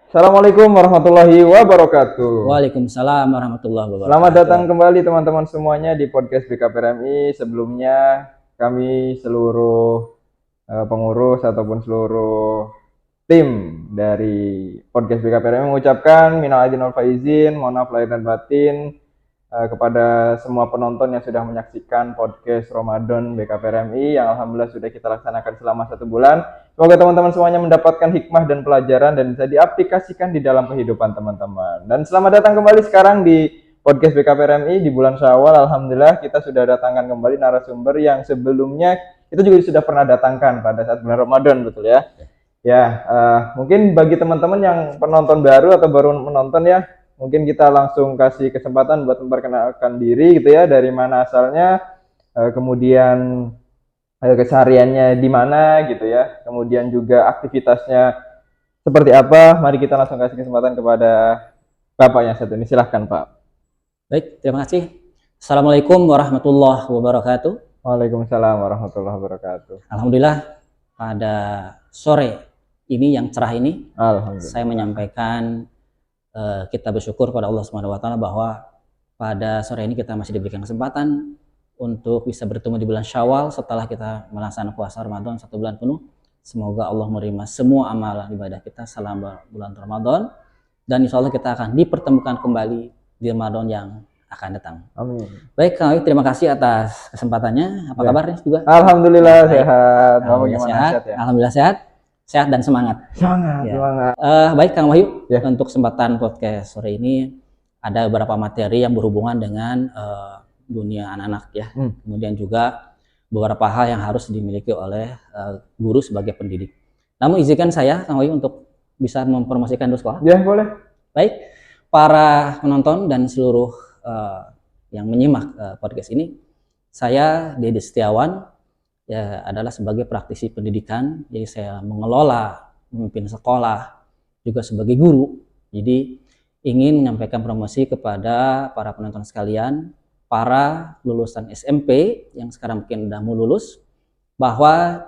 Assalamualaikum warahmatullahi wabarakatuh. Waalaikumsalam warahmatullahi wabarakatuh. Selamat datang kembali teman-teman semuanya di podcast BKPRMI. Sebelumnya kami seluruh pengurus ataupun seluruh tim dari podcast BKPRMI mengucapkan minal aidin wal faizin, mohon maaf lahir dan batin kepada semua penonton yang sudah menyaksikan podcast Ramadan BKPRMI yang alhamdulillah sudah kita laksanakan selama 1 bulan. Semoga teman-teman semuanya mendapatkan hikmah dan pelajaran dan bisa diaplikasikan di dalam kehidupan teman-teman. Dan selamat datang kembali sekarang di podcast BKPRMI di bulan Syawal. Alhamdulillah kita sudah datangkan kembali narasumber yang sebelumnya kita juga sudah pernah datangkan pada saat bulan Ramadan, betul ya? Ya, mungkin bagi teman-teman yang penonton baru atau baru menonton ya, mungkin kita langsung kasih kesempatan buat memperkenalkan diri gitu ya, dari mana asalnya, kemudian kesehariannya di mana gitu ya, kemudian juga aktivitasnya seperti apa. Mari kita langsung kasih kesempatan kepada Bapak yang satu ini, silahkan Pak. Baik, terima kasih. Assalamualaikum warahmatullahi wabarakatuh. Waalaikumsalam warahmatullahi wabarakatuh. Alhamdulillah pada sore ini yang cerah ini, saya menyampaikan kita bersyukur pada Allah Subhanahu wa taala bahwa pada sore ini kita masih diberikan kesempatan untuk bisa bertemu di bulan Syawal setelah kita melaksanakan puasa Ramadan 1 bulan penuh. Semoga Allah menerima semua amalan ibadah kita selama bulan Ramadan dan insya Allah kita akan dipertemukan kembali di Ramadan yang akan datang. Amin. Baik, Kang Awi, terima kasih atas kesempatannya. Apa kabarnya juga? Alhamdulillah Baik. sehat. Bapak Alhamdulillah gimana, sehat. sehat ya? Alhamdulillah sehat dan semangat. Semangat, Ya. semangat. Baik Kang Wahyu, Ya. untuk kesempatan podcast sore ini ada beberapa materi yang berhubungan dengan dunia anak-anak ya. Kemudian juga beberapa hal yang harus dimiliki oleh guru sebagai pendidik. Namun izinkan saya Kang Wahyu untuk bisa mempromosikan dulu sekolah. Ya, boleh. Baik, para penonton dan seluruh yang menyimak podcast ini, saya Dedi Setiawan ya adalah sebagai praktisi pendidikan, jadi saya mengelola, memimpin sekolah, juga sebagai guru. Jadi ingin menyampaikan promosi kepada para penonton sekalian, para lulusan SMP yang sekarang mungkin sudah mau lulus, bahwa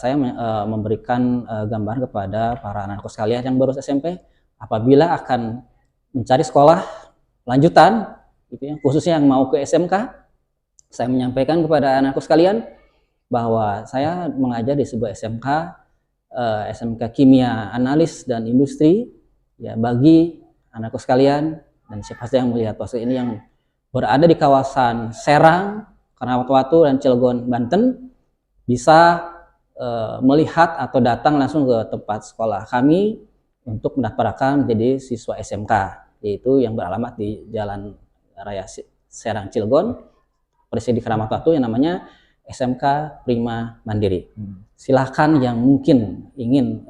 saya memberikan gambaran kepada para anak-anakku sekalian yang baru SMP, apabila akan mencari sekolah lanjutan, gitu ya, khususnya yang mau ke SMK, saya menyampaikan kepada anakku sekalian bahwa saya mengajar di sebuah SMK, SMK Kimia Analis dan Industri, ya bagi anakku sekalian dan siapa saja yang melihat poster ini yang berada di kawasan Serang, Karawatvatu dan Cilegon, Banten, bisa melihat atau datang langsung ke tempat sekolah kami untuk mendaftarkan menjadi siswa SMK, yaitu yang beralamat di Jalan Raya Serang Cilegon, persis di Karawatvatu, yang namanya SMK Prima Mandiri. Silahkan yang mungkin ingin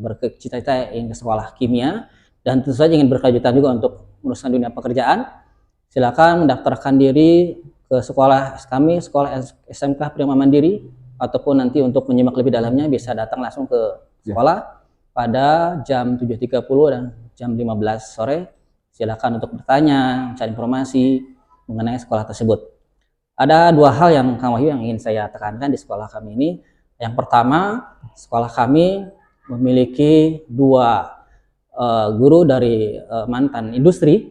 bercita-cita ingin ke sekolah kimia dan tentu saja ingin berkelanjutan juga untuk meneruskan dunia pekerjaan, silakan mendaftarkan diri ke sekolah kami, sekolah SMK Prima Mandiri, ataupun nanti untuk menyimak lebih dalamnya bisa datang langsung ke sekolah pada jam 7.30 dan jam 15 sore. Silakan untuk bertanya, mencari informasi mengenai sekolah tersebut. Ada 2 hal yang Kang Wahyu yang ingin saya tekankan di sekolah kami ini. Yang pertama, sekolah kami memiliki 2 guru dari mantan industri,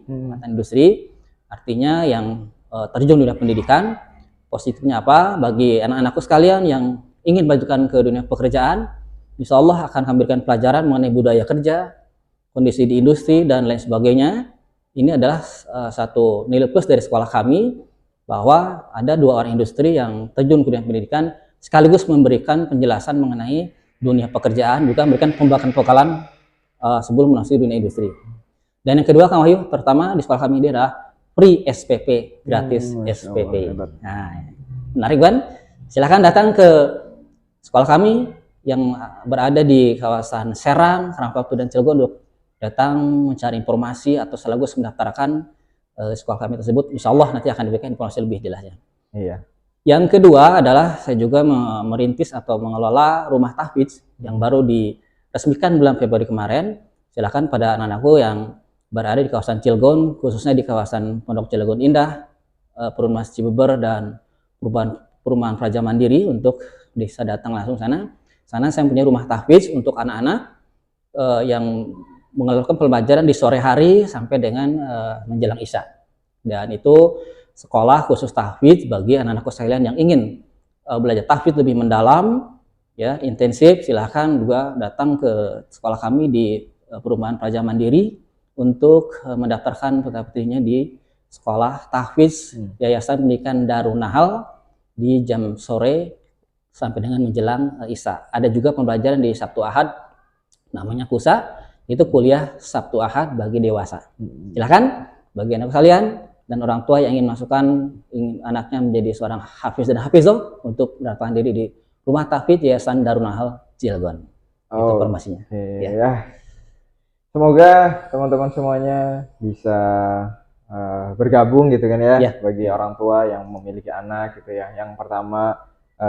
artinya yang terjun di dunia pendidikan. Positifnya apa? Bagi anak-anakku sekalian yang ingin melanjutkan ke dunia pekerjaan, insya Allah akan kami berikan pelajaran mengenai budaya kerja, kondisi di industri dan lain sebagainya. Ini adalah satu nilai plus dari sekolah kami, bahwa ada 2 orang industri yang terjun ke dunia pendidikan sekaligus memberikan penjelasan mengenai dunia pekerjaan, juga memberikan pembekalan sebelum masuk dunia industri. Dan yang kedua Kang Wahyu, pertama di sekolah kami ini adalah free SPP, gratis SPP. Nah, menarik kan? Silahkan datang ke sekolah kami yang berada di kawasan Serang, Karawatvatu dan Cilegon untuk datang mencari informasi atau sekaligus mendaftarkan sekolah kami tersebut. Insya Allah nanti akan diberikan informasi lebih jelasnya. Iya. Yang kedua adalah saya juga merintis atau mengelola rumah tahfidz yang baru diresmikan bulan Februari kemarin. Silakan pada anak-anakku yang berada di kawasan Cilegon, khususnya di kawasan Pondok Cilegon Indah, Perumahan Cibeber dan Perumahan Praja Mandiri untuk bisa datang langsung sana. Sana saya punya rumah tahfidz untuk anak-anak yang mengeluarkan pembelajaran di sore hari sampai dengan menjelang Isya. Dan itu sekolah khusus tahfidz bagi anak-anakku sekalian yang ingin belajar tahfidz lebih mendalam, ya intensif. Silahkan juga datang ke sekolah kami di Perumahan Praja Mandiri untuk mendaftarkan putra-putrinya di sekolah tahfidz Yayasan Pendidikan Darun Nahal di jam sore sampai dengan menjelang Isya. Ada juga pembelajaran di Sabtu Ahad, namanya KUSA, itu kuliah Sabtu Ahad bagi dewasa. Silahkan bagi anak kalian dan orang tua yang ingin ingin anaknya menjadi seorang hafiz dan hafizoh untuk mendaftarkan diri di Rumah Tahfidz Yayasan Darun Nahal Cilegon. Itu informasinya. Ya. Semoga teman-teman semuanya bisa bergabung gitu kan ya, bagi orang tua yang memiliki anak gitu ya. Yang pertama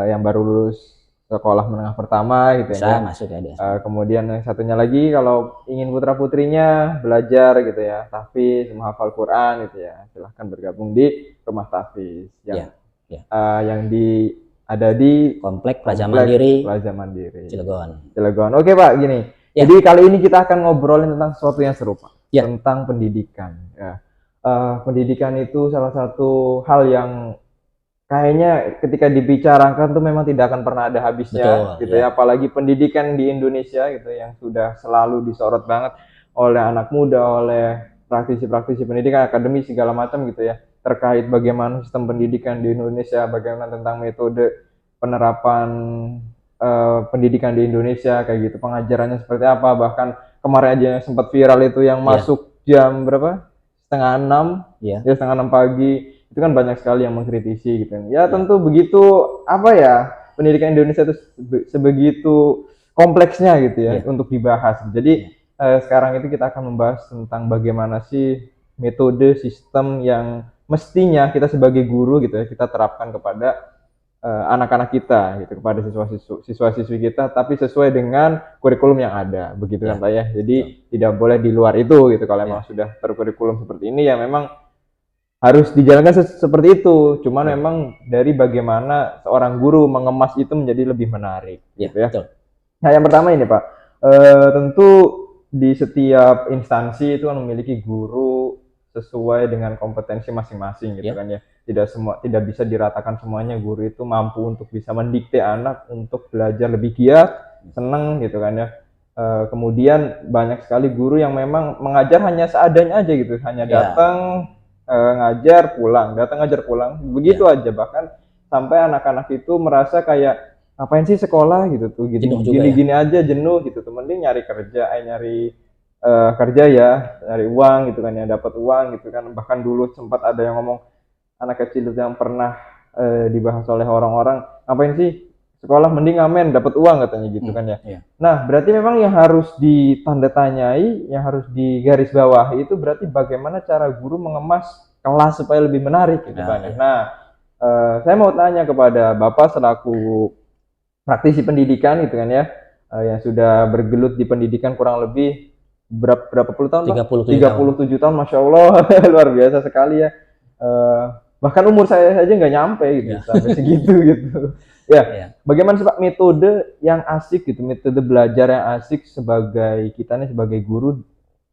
yang baru lulus sekolah menengah pertama gitu ya. Masuk ya. Kemudian yang satunya lagi kalau ingin putra-putrinya belajar gitu ya, tahfidz, menghafal Quran gitu ya. Silahkan bergabung di Rumah Tahfidz yang ada di Komplek Praja Mandiri Cilegon. Oke Pak, gini. Jadi kali ini kita akan ngobrolin tentang sesuatu yang seru Pak, tentang pendidikan. Ya. Pendidikan itu salah satu hal yang kayaknya ketika dibicarakan tuh memang tidak akan pernah ada habisnya. Betul, gitu ya. Apalagi pendidikan di Indonesia gitu yang sudah selalu disorot banget oleh anak muda, oleh praktisi-praktisi pendidikan, akademi segala macam gitu ya, terkait bagaimana sistem pendidikan di Indonesia, bagaimana tentang metode penerapan pendidikan di Indonesia kayak gitu, pengajarannya seperti apa. Bahkan kemarin aja yang sempat viral itu yang masuk jam berapa? setengah 6 pagi, itu kan banyak sekali yang mengkritisi gitu. Ya tentu begitu pendidikan Indonesia itu sebegitu kompleksnya gitu ya untuk dibahas. Jadi sekarang itu kita akan membahas tentang bagaimana sih metode sistem yang mestinya kita sebagai guru gitu ya kita terapkan kepada anak-anak kita gitu, kepada siswa-siswi kita, tapi sesuai dengan kurikulum yang ada, begitu kan Pak ya. Jadi tidak boleh di luar itu gitu. Kalau memang sudah terkurikulum seperti ini ya memang harus dijalankan seperti itu. Cuman memang dari bagaimana seorang guru mengemas itu menjadi lebih menarik gitu ya. Nah, yang pertama ini Pak, tentu di setiap instansi itu kan memiliki guru sesuai dengan kompetensi masing-masing gitu kan ya. Tidak bisa diratakan semuanya guru itu mampu untuk bisa mendikte anak untuk belajar lebih giat, seneng gitu kan ya. Kemudian banyak sekali guru yang memang mengajar hanya seadanya aja gitu, hanya datang ngajar pulang, begitu aja. Bahkan sampai anak-anak itu merasa kayak ngapain sih sekolah gitu tuh, gini-gini aja jenuh gitu tuh, mending nyari kerja nyari uang gitu kan ya, dapat uang gitu kan. Bahkan dulu sempat ada yang ngomong, anak kecil itu yang pernah dibahas oleh orang-orang, ngapain sih sekolah, mending ngamen dapat uang katanya gitu kan ya. Nah, berarti memang yang harus ditandatanyai, yang harus digarisbawahi itu berarti bagaimana cara guru mengemas kelas supaya lebih menarik gitu kan ya. Nah, saya mau tanya kepada Bapak selaku praktisi pendidikan gitu kan ya, yang sudah bergelut di pendidikan kurang lebih berapa puluh tahun? 37 tahun, Masya Allah. Luar biasa sekali ya. Bahkan umur saya saja nggak nyampe gitu sampai segitu gitu. Bagaimana sih Pak metode yang asik gitu, metode belajar yang asik sebagai kita nih sebagai guru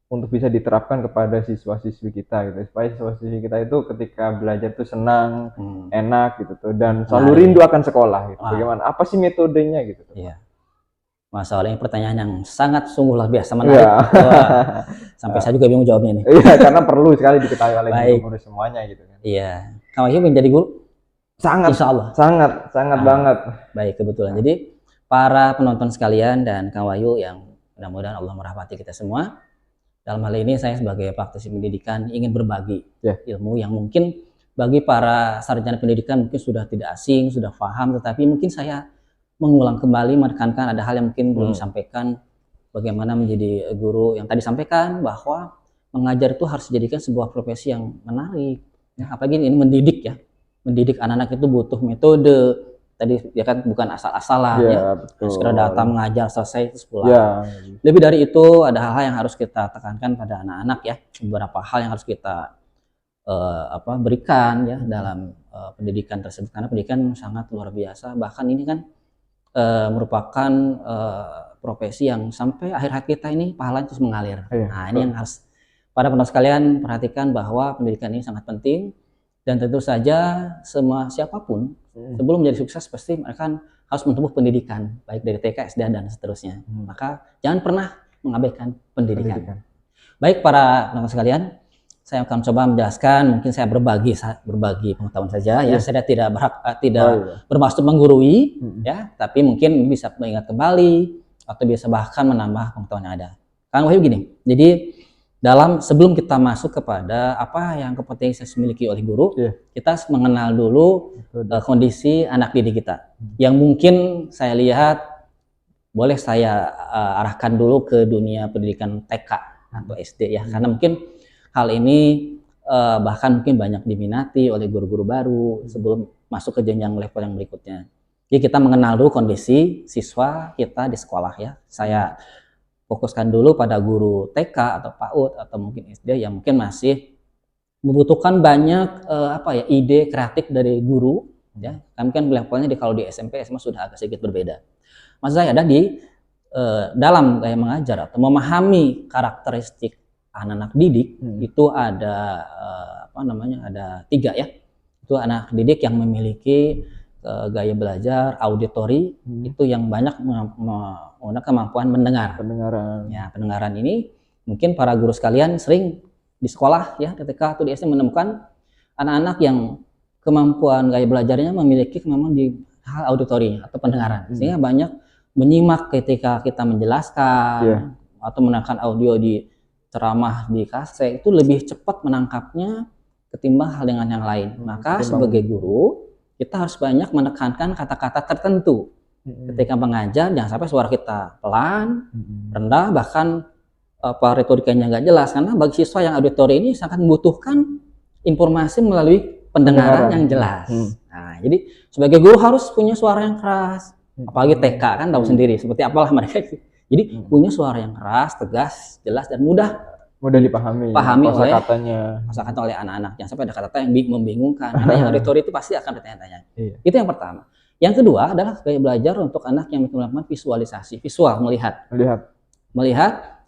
untuk bisa diterapkan kepada siswa-siswi kita gitu, supaya siswa-siswi kita itu ketika belajar itu senang, enak gitu tuh, dan selalu rindu akan sekolah gitu. Bagaimana? Apa sih metodenya gitu tuh? Masalahnya pertanyaan yang sangat sungguh luar biasa menarik. Sampai saya juga bingung jawabnya nih. Karena perlu sekali diketahui oleh guru semuanya gitu kan. Kang Wahyu menjadi guru? Sangat, insya Allah. Sangat banget. Baik, kebetulan. Jadi para penonton sekalian dan Kang Wahyu yang mudah-mudahan Allah merahmati kita semua. Dalam hal ini saya sebagai praktisi pendidikan ingin berbagi ilmu yang mungkin bagi para sarjana pendidikan mungkin sudah tidak asing, sudah paham, tetapi mungkin saya mengulang kembali, menekankan ada hal yang mungkin belum disampaikan, bagaimana menjadi guru yang tadi sampaikan bahwa mengajar itu harus dijadikan sebuah profesi yang menarik. Apalagi ini mendidik anak-anak itu butuh metode. Tadi ya kan bukan asal-asalan sekedar datang mengajar selesai terus pulang. Lebih dari itu ada hal-hal yang harus kita tekankan pada anak-anak ya. Beberapa hal yang harus kita berikan ya dalam pendidikan tersebut, karena pendidikan sangat luar biasa. Bahkan ini kan merupakan profesi yang sampai akhir hayat kita ini pahalanya terus mengalir. Iya, Nah, ini yang harus para penonton sekalian perhatikan, bahwa pendidikan ini sangat penting, dan tentu saja semua siapapun sebelum menjadi sukses pasti mereka harus menempuh pendidikan baik dari TK, SD dan seterusnya. Maka jangan pernah mengabaikan pendidikan. Baik para penonton sekalian, saya akan coba menjelaskan, mungkin saya berbagi pengetahuan saja ya. Saya tidak bermaksud menggurui ya, tapi mungkin bisa mengingat kembali atau bisa bahkan menambah pengetahuan yang ada. Kang Wahyu gini, jadi sebelum kita masuk kepada apa yang kompetensi yang dimiliki oleh guru, kita mengenal dulu kondisi anak didik kita. Yang mungkin saya lihat boleh saya arahkan dulu ke dunia pendidikan TK atau SD ya, karena mungkin hal ini bahkan mungkin banyak diminati oleh guru-guru baru sebelum masuk ke jenjang level yang berikutnya. Jadi kita mengenal dulu kondisi siswa kita di sekolah ya. Saya fokuskan dulu pada guru TK atau PAUD atau mungkin SD yang mungkin masih membutuhkan banyak ide kreatif dari guru ya. Kami kan levelnya kalau di SMP SMA sudah agak sedikit berbeda. Maksud saya ada di dalam gaya mengajar atau memahami karakteristik anak-anak didik itu ada ada 3 ya. Itu anak didik yang memiliki gaya belajar auditory, itu yang banyak menggunakan kemampuan pendengaran. Ya, pendengaran ini mungkin para guru sekalian sering di sekolah ya, ketika atau di SD menemukan anak-anak yang kemampuan gaya belajarnya memiliki kemampuan di hal auditory atau pendengaran, sehingga banyak menyimak ketika kita menjelaskan atau mendengarkan audio di ceramah di kaset, itu lebih cepat menangkapnya ketimbang hal dengan yang lain. Maka sebagai guru kita harus banyak menekankan kata-kata tertentu ketika mengajar, jangan sampai suara kita pelan, rendah, bahkan retorikanya nggak jelas, karena bagi siswa yang auditori ini sangat membutuhkan informasi melalui pendengaran yang jelas. Nah, jadi sebagai guru harus punya suara yang keras, apalagi TK kan tahu sendiri seperti apalah mereka. Jadi punya suara yang keras, tegas, jelas, dan mudah dipahami kosakata oleh anak-anak. Jangan sampai ada kata-kata yang membingungkan. Karena yang auditori itu pasti akan bertanya-tanya. Itu yang pertama. Yang kedua adalah gaya belajar untuk anak yang melakukan visualisasi, visual, melihat.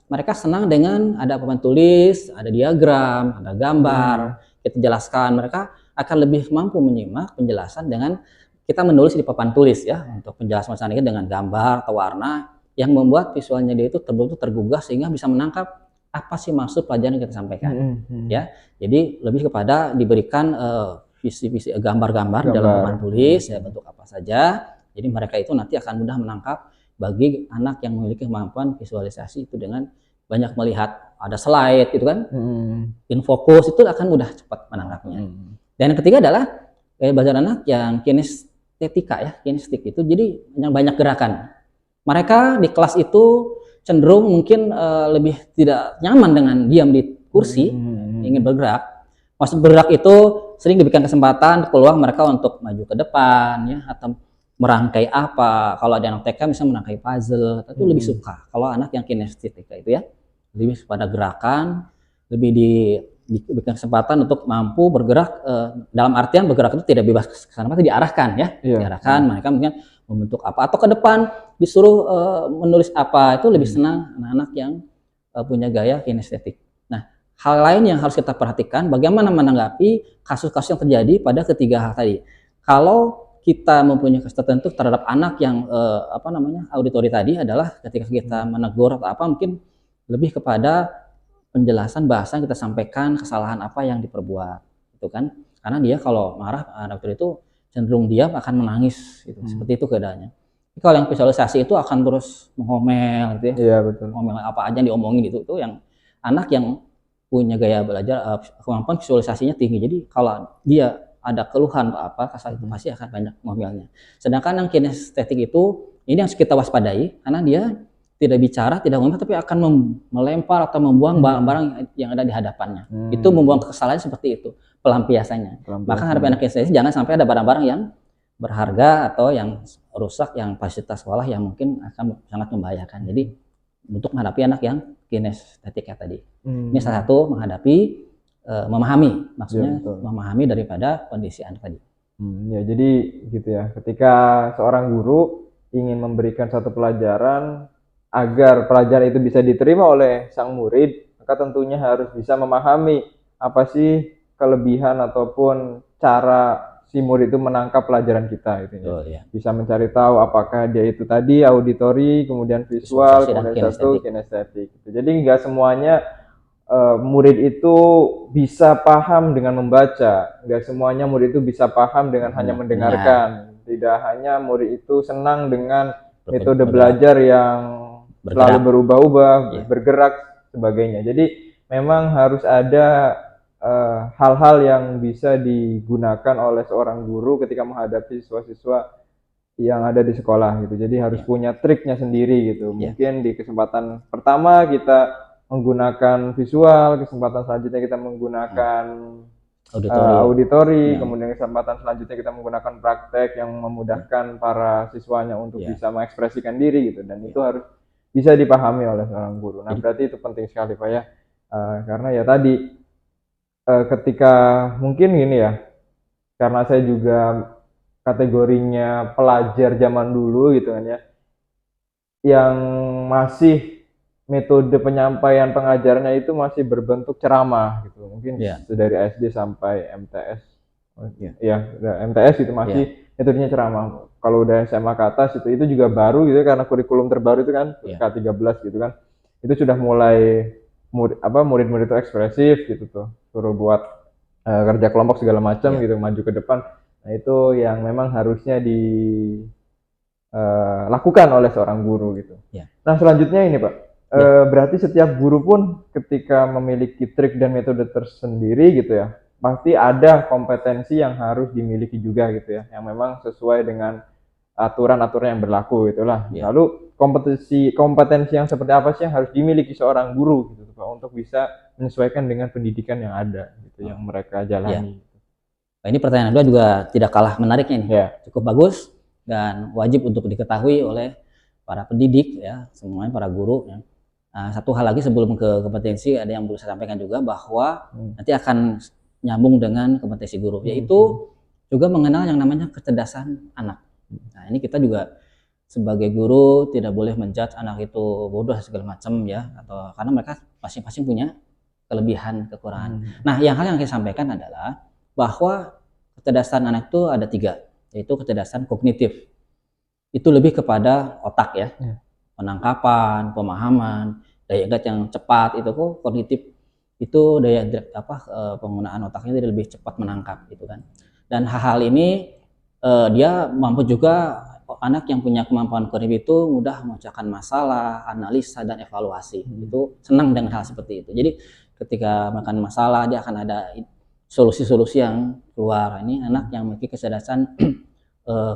Mereka senang dengan ada papan tulis, ada diagram, ada gambar. Kita jelaskan, mereka akan lebih mampu menyimak penjelasan dengan kita menulis di papan tulis ya, untuk penjelasan misalnya dengan gambar atau warna, yang membuat visualnya dia itu terbentuk tergugah sehingga bisa menangkap apa sih maksud pelajaran yang kita sampaikan. Ya, jadi lebih kepada diberikan visi-visi gambar-gambar dalam papan tulis ya, bentuk apa saja. Jadi mereka itu nanti akan mudah menangkap. Bagi anak yang memiliki kemampuan visualisasi itu dengan banyak melihat ada slide itu kan, infokus, itu akan mudah cepat menangkapnya. Dan yang ketiga adalah gaya belajar anak yang kinestetika ya, kinestik itu jadi yang banyak gerakan. Mereka di kelas itu cenderung mungkin lebih tidak nyaman dengan diam di kursi, ingin bergerak. Maksud bergerak itu sering diberikan kesempatan, peluang mereka untuk maju ke depan ya, atau merangkai apa. Kalau ada anak TK bisa merangkai puzzle, tapi lebih suka kalau anak yang kinestetika itu ya, lebih pada gerakan, lebih diberikan kesempatan untuk mampu bergerak, dalam artian bergerak itu tidak bebas ke sana, tapi diarahkan ya, diarahkan. Mereka mungkin membentuk apa atau ke depan disuruh menulis apa, itu lebih senang anak-anak yang punya gaya kinestetik. Nah, hal lain yang harus kita perhatikan bagaimana menanggapi kasus-kasus yang terjadi pada ketiga hal tadi. Kalau kita mempunyai kasus tertentu terhadap anak yang auditori tadi adalah ketika kita menegur atau apa, mungkin lebih kepada penjelasan bahasa yang kita sampaikan, kesalahan apa yang diperbuat itu kan, karena dia kalau marah anak itu cenderung diam, akan menangis gitu. Seperti itu keadaannya. Kalau yang visualisasi itu akan terus mengomel gitu ya. Iya, betul. Ngomel apa aja diomongin itu yang anak yang punya gaya belajar kemampuan visualisasinya tinggi. Jadi kalau dia ada keluhan atau apa, kasar itu pasti akan banyak ngomelnya. Sedangkan yang kinestetik itu ini yang harus kita waspadai, karena dia tidak bicara, tidak ngomel, tapi akan melempar atau membuang barang-barang yang ada di hadapannya. Itu membuang kesalahan seperti itu, pelampiasannya. Maka harapan anak kinestetik jangan sampai ada barang-barang yang berharga atau yang rusak, yang fasilitas sekolah yang mungkin akan sangat membahayakan. Jadi untuk menghadapi anak yang kinestetiknya tadi. Ini salah satu menghadapi memahami, maksudnya memahami daripada kondisi anak tadi. Ya, jadi gitu ya. Ketika seorang guru ingin memberikan satu pelajaran, agar pelajaran itu bisa diterima oleh sang murid, maka tentunya harus bisa memahami apa sih kelebihan ataupun cara si murid itu menangkap pelajaran kita gitu ya. Betul, ya. Bisa mencari tahu apakah dia itu tadi auditori, kemudian visual, Visualisasi dan kemudian satu kinestetik. kinestetik gitu. Jadi nggak semuanya murid itu bisa paham dengan membaca, nggak semuanya murid itu bisa paham dengan hanya mendengarkan. Tidak hanya murid itu senang dengan metode belajar yang selalu berubah-ubah, bergerak sebagainya. Jadi memang harus ada hal-hal yang bisa digunakan oleh seorang guru ketika menghadapi siswa-siswa yang ada di sekolah gitu. Jadi harus punya triknya sendiri gitu. Mungkin di kesempatan pertama kita menggunakan visual, kesempatan selanjutnya kita menggunakan auditori, kemudian kesempatan selanjutnya kita menggunakan praktek yang memudahkan para siswanya untuk bisa mengekspresikan diri gitu. Dan itu harus bisa dipahami oleh seorang guru. Nah, berarti itu penting sekali Pak ya. Karena ya tadi ketika mungkin gini ya, karena saya juga kategorinya pelajar zaman dulu gitu kan ya, yang masih metode penyampaian pengajarnya itu masih berbentuk ceramah gitu, mungkin dari SD sampai MTS, MTS itu masih metodenya ceramah. Kalau udah SMA ke atas itu juga baru gitu karena kurikulum terbaru itu kan K13 gitu kan, itu sudah mulai murid-murid itu ekspresif gitu tuh, suruh buat kerja kelompok segala macam gitu, maju ke depan. Nah itu yang memang harusnya dilakukan oleh seorang guru gitu. Nah selanjutnya ini Pak, berarti setiap guru pun ketika memiliki trik dan metode tersendiri gitu ya, pasti ada kompetensi yang harus dimiliki juga gitu ya, yang memang sesuai dengan aturan-aturan yang berlaku gitulah. Lalu kompetensi yang seperti apa sih yang harus dimiliki seorang guru gitu Pak untuk bisa menyesuaikan dengan pendidikan yang ada gitu yang mereka jalani. Nah, ini pertanyaan kedua juga tidak kalah menariknya nih. Cukup bagus dan wajib untuk diketahui oleh para pendidik ya, semuanya para guru ya. Nah, satu hal lagi sebelum ke kompetensi ada yang perlu saya sampaikan juga bahwa nanti akan nyambung dengan kompetensi guru, yaitu juga mengenal yang namanya kecerdasan anak. Nah, ini kita juga sebagai guru tidak boleh menjudge anak itu bodoh segala macam ya, atau karena mereka masing-masing punya kelebihan kekurangan. Nah, hal yang saya sampaikan adalah bahwa kecerdasan anak itu ada 3, yaitu kecerdasan kognitif. Itu lebih kepada otak ya, penangkapan, pemahaman, daya ingat yang cepat. Itu kok kognitif itu daya penggunaan otaknya jadi lebih cepat menangkap gitu kan. Dan hal-hal ini dia mampu juga, anak yang punya kemampuan kognitif itu mudah memecahkan masalah, analisa dan evaluasi. Itu senang dengan hal seperti itu. Jadi ketika makan masalah dia akan ada solusi-solusi yang keluar. Ini anak yang memiliki kecerdasan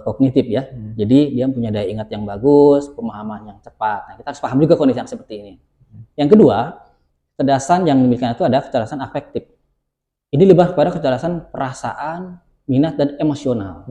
kognitif ya. Jadi dia punya daya ingat yang bagus, pemahaman yang cepat. Nah, kita harus paham juga kondisi yang seperti ini. Yang kedua, kecerdasan yang dimiliki itu ada kecerdasan afektif. Ini lebih kepada kecerdasan perasaan, minat dan emosional.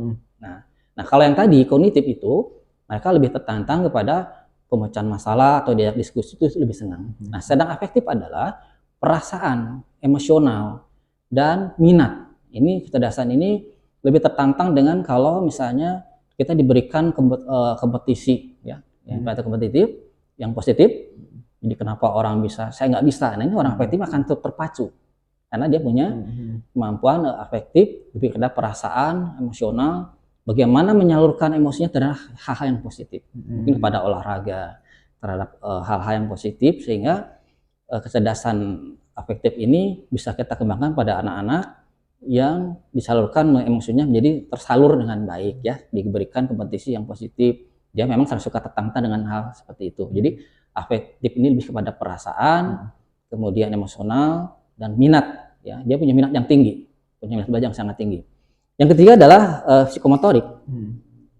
Nah, kalau yang tadi kognitif itu mereka lebih tertantang kepada pemecahan masalah atau dialog diskusi itu lebih senang. Nah, sedang afektif adalah perasaan, emosional dan minat. Ini kecerdasan ini lebih tertantang dengan kalau misalnya kita diberikan kompetisi ya, yang kompetitif, yang positif. Jadi kenapa orang bisa, saya nggak bisa. Nah, ini orang afektif akan terpacu karena dia punya kemampuan afektif lebih kepada perasaan, emosional. Bagaimana menyalurkan emosinya terhadap hal-hal yang positif, mungkin pada olahraga, terhadap hal-hal yang positif, sehingga kecerdasan afektif ini bisa kita kembangkan pada anak-anak yang disalurkan emosinya menjadi tersalur dengan baik ya, diberikan kompetisi yang positif. Dia memang sangat suka tertantang dengan hal seperti itu. Jadi afektif ini lebih kepada perasaan, kemudian emosional dan minat ya. Dia punya minat yang tinggi, punya minat belajar yang sangat tinggi. Yang ketiga adalah psikomotorik.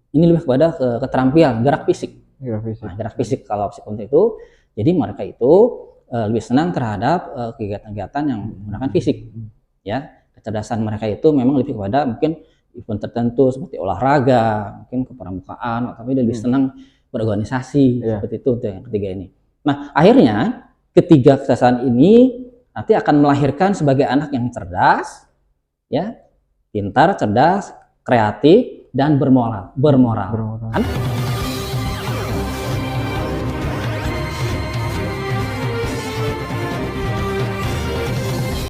Ini lebih kepada keterampilan gerak fisik. Nah, gerak fisik kalau psikomotorik itu, jadi mereka itu lebih senang terhadap kegiatan-kegiatan yang menggunakan fisik. Ya, kecerdasan mereka itu memang lebih kepada mungkin event tertentu seperti olahraga, mungkin kepramukaan, tapi dia lebih senang berorganisasi seperti itu yang ketiga ini. Nah, akhirnya ketiga kecerdasan ini nanti akan melahirkan sebagai anak yang cerdas, ya. Pintar, cerdas, kreatif, dan bermoral.